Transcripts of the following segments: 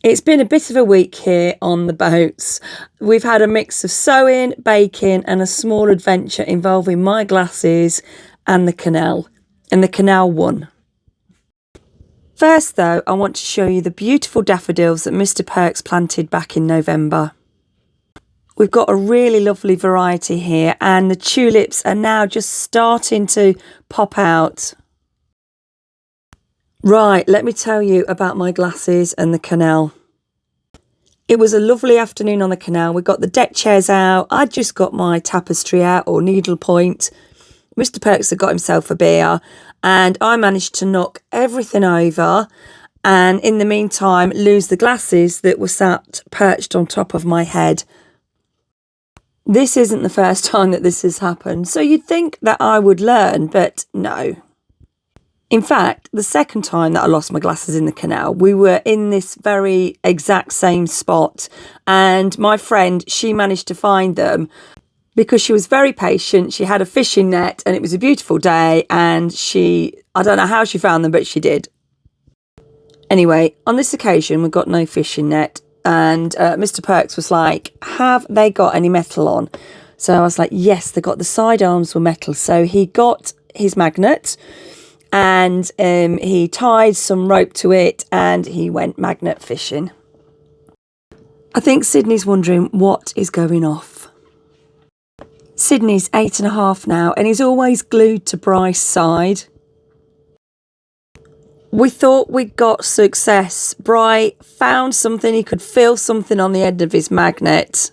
It's been a bit of a week here on the boats. We've had a mix of sewing, baking and a small adventure involving my glasses and the canal. And the canal won. First though, I want to show you the beautiful daffodils that Mr. Perks planted back in November. We've got a really lovely variety here and the tulips are now just starting to pop out. Right, let me tell you about my glasses and the canal. It was a lovely afternoon on the canal. We got the deck chairs out. I'd just got my tapestry out or needlepoint. Mr. Perks had got himself a beer and I managed to knock everything over and in the meantime lose the glasses that were sat perched on top of my head. This isn't the first time that this has happened, so you'd think that I would learn, but no. In fact, the second time that I lost my glasses in the canal, we were in this very exact same spot and my friend, she managed to find them because she was very patient. She had a fishing net and it was a beautiful day and I don't know how she found them, but she did. Anyway, on this occasion, we got no fishing net and Mr. Perks was like, have they got any metal on? So I was like, yes, they got the side arms were metal. So he got his magnet and he tied some rope to it and he went magnet fishing. I think Sydney's wondering what is going off. Sydney's 8.5 now and he's always glued to Bryce's side. We thought we got success. Bry found something, he could feel something on the end of his magnet.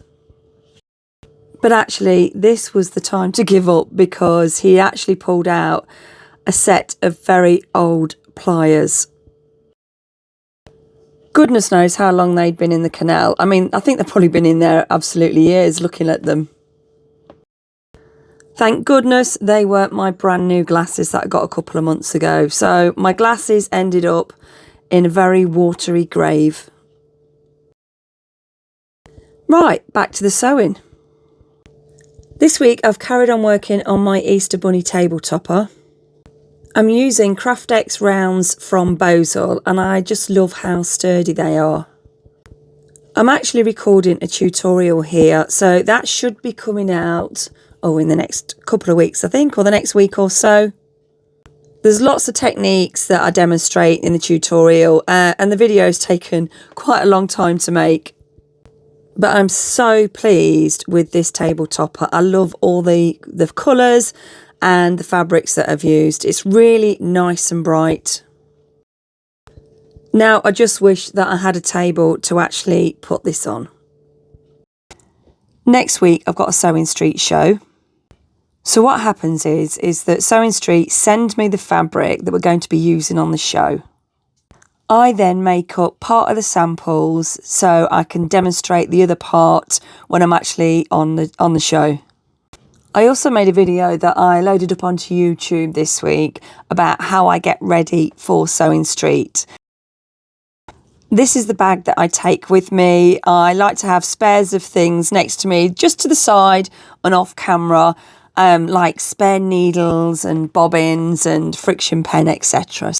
But actually, this was the time to give up because he actually pulled out a set of very old pliers. Goodness knows how long they'd been in the canal. I mean, I think they've probably been in there absolutely years looking at them. Thank goodness they weren't my brand new glasses that I got a couple of months ago. So my glasses ended up in a very watery grave. Right, back to the sewing. This week I've carried on working on my Easter Bunny table topper. I'm using Craftex rounds from Bosal and I just love how sturdy they are. I'm actually recording a tutorial here, so that should be coming out in the next couple of weeks, I think, or the next week or so. There's lots of techniques that I demonstrate in the tutorial and the video's taken quite a long time to make. But I'm so pleased with this table topper. I love all the colours and the fabrics that I've used. It's really nice and bright. Now I just wish that I had a table to actually put this on. Next week I've got a Sewing Street show. So what happens is that Sewing Street send me the fabric that we're going to be using on the show. I then make up part of the samples so I can demonstrate the other part when I'm actually on the show. I also made a video that I loaded up onto YouTube this week about how I get ready for Sewing Street. This is the bag that I take with me. I like to have spares of things next to me, just to the side and off camera, like spare needles and bobbins and friction pen, etc.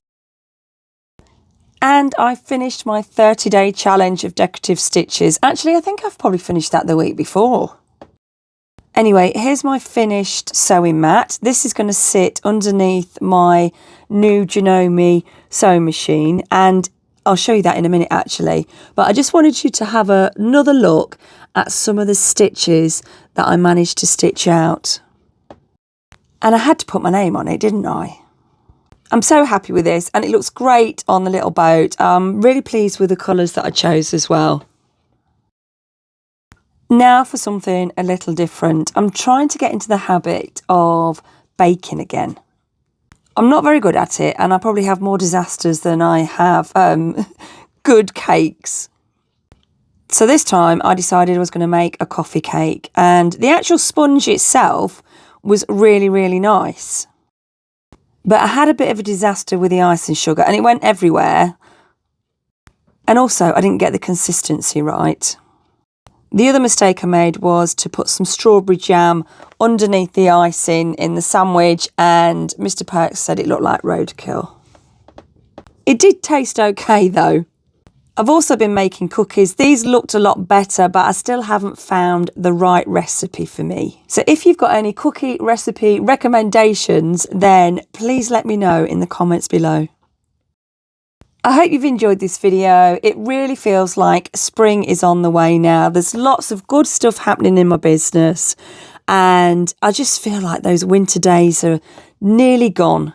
And I finished my 30-day challenge of decorative stitches. Actually, I think I've probably finished that the week before. Anyway, here's my finished sewing mat. This is going to sit underneath my new Janome sewing machine and I'll show you that in a minute actually. But I just wanted you to have another look at some of the stitches that I managed to stitch out. And I had to put my name on it, didn't I? I'm so happy with this and it looks great on the little boat. I'm really pleased with the colours that I chose as well. Now for something a little different. I'm trying to get into the habit of baking again. I'm not very good at it and I probably have more disasters than I have good cakes. So this time I decided I was going to make a coffee cake and the actual sponge itself was really, really nice. But I had a bit of a disaster with the icing sugar and it went everywhere. And also I didn't get the consistency right. The other mistake I made was to put some strawberry jam underneath the icing in the sandwich and Mr. Perks said it looked like roadkill. It did taste okay though. I've also been making cookies. These looked a lot better, but I still haven't found the right recipe for me. So if you've got any cookie recipe recommendations, then please let me know in the comments below. I hope you've enjoyed this video. It really feels like spring is on the way now. There's lots of good stuff happening in my business, and I just feel like those winter days are nearly gone.